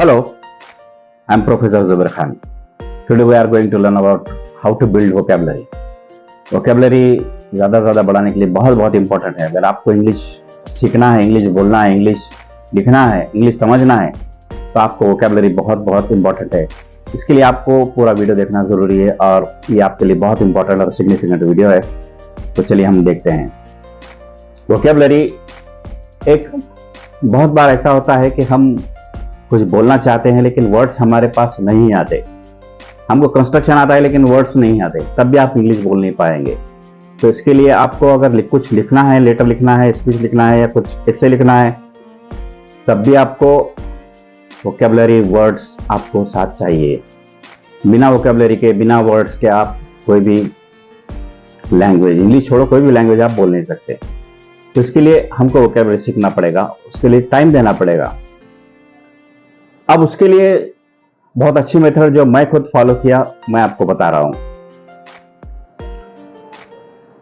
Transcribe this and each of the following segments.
Hello, I'm Professor Zubair Khan. Today we are going to learn about how to build vocabulary. Vocabulary ज़्यादा बढ़ाने के लिए बहुत important है। अगर आपको इंग्लिश सीखना है, इंग्लिश बोलना है, इंग्लिश लिखना है, इंग्लिश समझना है, तो आपको वोकेबलरी बहुत इंपॉर्टेंट है। इसके लिए आपको पूरा वीडियो देखना ज़रूरी है और ये आपके लिए बहुत इंपॉर्टेंट और सिग्निफिकेंट वीडियो है। तो चलिए हम देखते हैं। वोकेबलरी एक बहुत बार ऐसा होता है कि हम कुछ बोलना चाहते हैं लेकिन वर्ड्स हमारे पास नहीं आते। हमको कंस्ट्रक्शन आता है लेकिन वर्ड्स नहीं आते, तब भी आप इंग्लिश बोल नहीं पाएंगे। तो इसके लिए आपको अगर कुछ लिखना है, लेटर लिखना है, स्पीच लिखना है या कुछ ऐसे लिखना है, तब भी आपको वोकेबलरी वर्ड्स आपको साथ चाहिए। बिना वोकेबलरी के, बिना वर्ड्स के आप कोई भी लैंग्वेज, इंग्लिश छोड़ो कोई भी लैंग्वेज आप बोल नहीं सकते। तो इसके लिए हमको वोकेबलरी सीखना पड़ेगा, उसके लिए टाइम देना पड़ेगा। अब उसके लिए बहुत अच्छी मेथड जो मैं खुद फॉलो किया, मैं आपको बता रहा हूं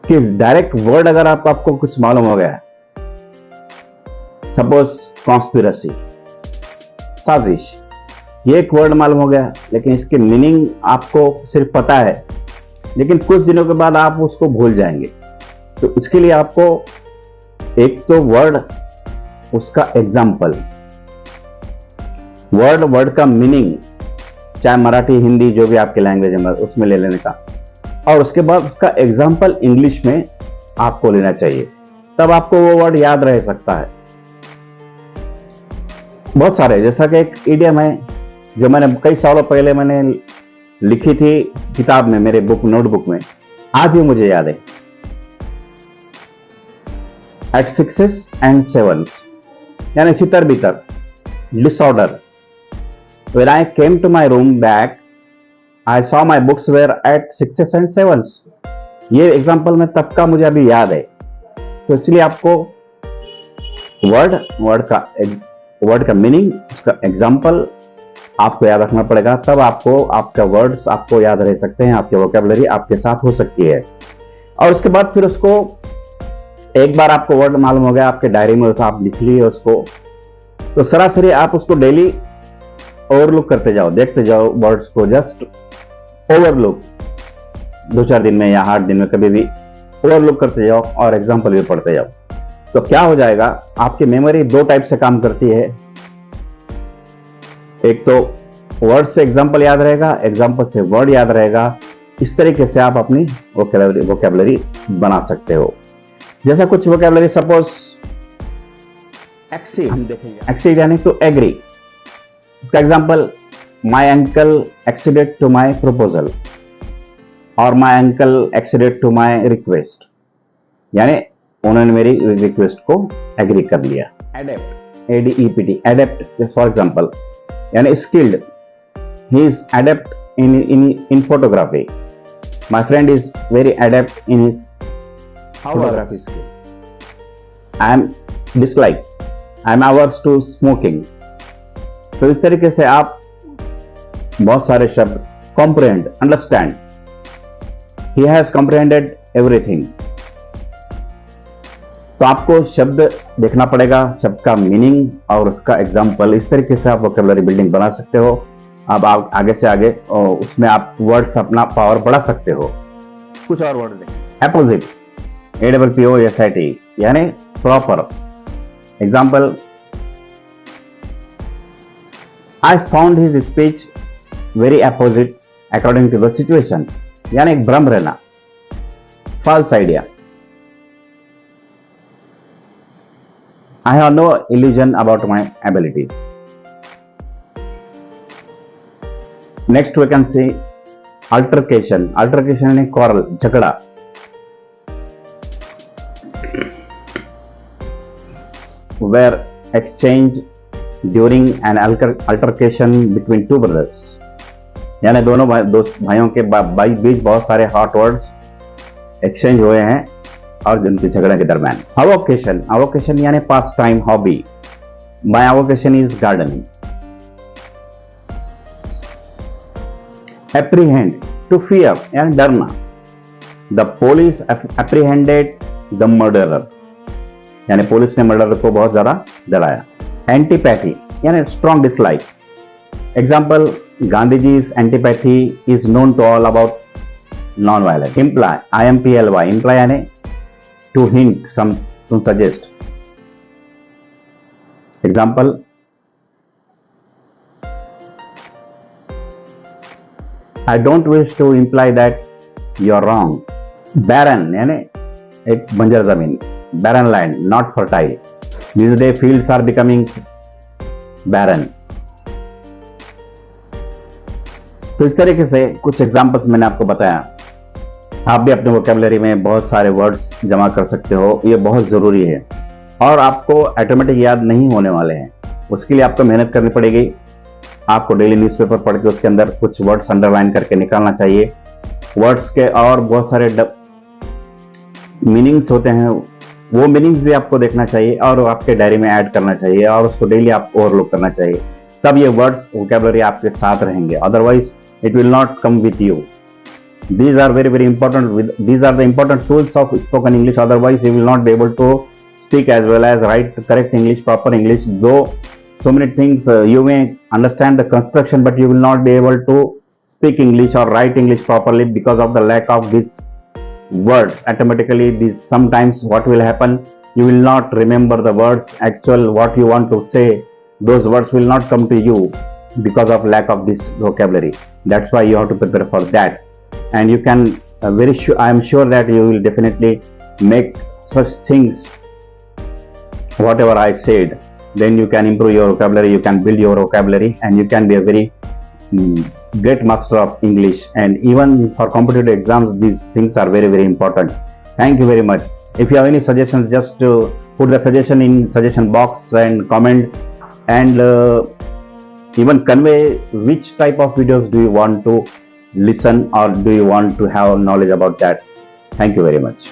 कि डायरेक्ट वर्ड अगर आपको कुछ मालूम हो गया, सपोज कॉन्स्पिरेसी, साजिश, ये एक वर्ड मालूम हो गया लेकिन इसके मीनिंग आपको सिर्फ पता है, लेकिन कुछ दिनों के बाद आप उसको भूल जाएंगे। तो इसके लिए आपको एक तो वर्ड, उसका एग्जाम्पल, वर्ड का मीनिंग, चाहे मराठी, हिंदी, जो भी आपकी लैंग्वेज है उसमें ले लेने का, और उसके बाद उसका एग्जाम्पल इंग्लिश में आपको लेना चाहिए। तब आपको वो वर्ड याद रह सकता है। बहुत सारे, जैसा कि एक इडियम है जो मैंने कई सालों पहले मैंने लिखी थी किताब में, मेरे नोटबुक में, आज भी मुझे याद है। एट सिक्सेस एंड सेवन्स, यानी तितर बितर, disorder. When I came to my room back, I saw my books were at sixes and sevens. ये एग्जाम्पल में तब का मुझे अभी याद है। तो इसलिए आपको वर्ड का मीनिंग, उसका एग्जाम्पल आपको याद रखना पड़ेगा। तब आपको आपका वर्ड्स आपको याद रह सकते हैं, आपके वोकेबलरी आपके साथ हो सकती है। और उसके बाद फिर उसको एक बार आपको वर्ड मालूम हो गया, आपके डायरी में आप लिख लिए उसको, तो सरासरी आप उसको डेली ओवरलुक करते जाओ, देखते जाओ वर्ड्स को, जस्ट ओवरलुक, 2-4 दिन में या 8 दिन में कभी भी ओवरलुक करते जाओ और एग्जाम्पल भी पढ़ते जाओ। तो क्या हो जाएगा, आपकी मेमोरी 2 टाइप से काम करती है। एक तो वर्ड से एग्जाम्पल याद रहेगा, एग्जाम्पल से वर्ड याद रहेगा। इस तरीके से आप अपनी वोकेबलरी बना सकते हो। जैसा कुछ वोकेबलरी, सपोज एक्सीड, हम देखेंगे एक्सीड यानी टू एग्री। उसका example, my uncle acceded to my proposal और my uncle acceded to my request, यानी उन्होंने मेरी रिक्वेस्ट को एग्री कर लिया। Adept, ADEPT, adept for example, यानी skilled, he is adept in photography. My friend is very adept in his photography skill. I am dislike, I am averse to smoking. तो इस तरीके से आप बहुत सारे शब्द, comprehend, understand, he has कॉम्प्रिहेंडेड everything. तो आपको शब्द देखना पड़ेगा, शब्द का मीनिंग और उसका एग्जाम्पल। इस तरीके से आप वोकेबलरी बिल्डिंग बना सकते हो। अब आप आगे से आगे उसमें आप वर्ड्स अपना पावर बढ़ा सकते हो। कुछ और वर्ड देखें, अपोजिट, APPOSIT, यानी proper. Example, I found his speech very opposite according to the situation, यानी एक भ्रम रहना, false idea. I have no illusion about my abilities. Next we can see altercation. Altercation यानी quarrel, झगड़ा। Where exchange during an altercation between 2 brothers, यानी दोनों भाइयों के बीच बहुत सारे हॉट वर्ड्स एक्सचेंज हुए हैं और जिनके झगड़े के दरमियान। अवोकेशन, अवोकेशन यानी pass time, hobby. My avocation is gardening. Apprehend, to fear, यानी डरना। The police apprehended the murderer, यानी पुलिस ने मर्डरर को बहुत ज्यादा डराया। एंटीपैथी यानी strong dislike, Example, Gandhiji's antipathy is known to all about non-violence. Imply, IMPLY, imply यानी to hint, some to suggest. Example, I don't wish to imply that you're wrong. Barren यानी एक बंजर जमीन, barren land, not fertile. These days fields are becoming barren. तो इस तरीके से कुछ एग्जाम्पल्स मैंने आपको बताया. आप भी अपने वोकेबलरी में बहुत सारे वर्ड्स जमा कर सकते हो. ये बहुत ज़रूरी है और आपको ऑटोमेटिक याद नहीं होने वाले हैं. उसके लिए आपको मेहनत करनी पड़ेगी. आपको डेली न्यूज़पेपर पढ़ के उसके अंदर कुछ वर्ड्स अंडरलाइन करके निकालना चाहिए. वर्ड्स के और बहुत सारे मीनिंग्स होते हैं, वो मीनिंग्स भी आपको देखना चाहिए और आपके डायरी में ऐड करना चाहिए और उसको डेली आप ओवरलुक करना चाहिए. तब ये वर्ड्स वोकेबलरी आपके साथ रहेंगे. Otherwise it will not come with you. These are very important. These are the important tools of spoken English. Otherwise, you will not be able to speak as well as write correct English, proper English. Though so many things you may understand the construction, but you will not be able to speak English or write English properly because of the lack of these words. Automatically, these sometimes what will happen? You will not remember the words. Actual what you want to say, those words will not come to you because of lack of this vocabulary. That's why you have to prepare for that, and you can I am sure that you will definitely make such things whatever I said. Then you can improve your vocabulary, you can build your vocabulary, and you can be a very great master of English. And even for competitive exams, these things are very important. Thank you very much. If you have any suggestions, just put the suggestion in suggestion box and comments, and even convey which type of videos do you want to listen or do you want to have knowledge about that. Thank you very much.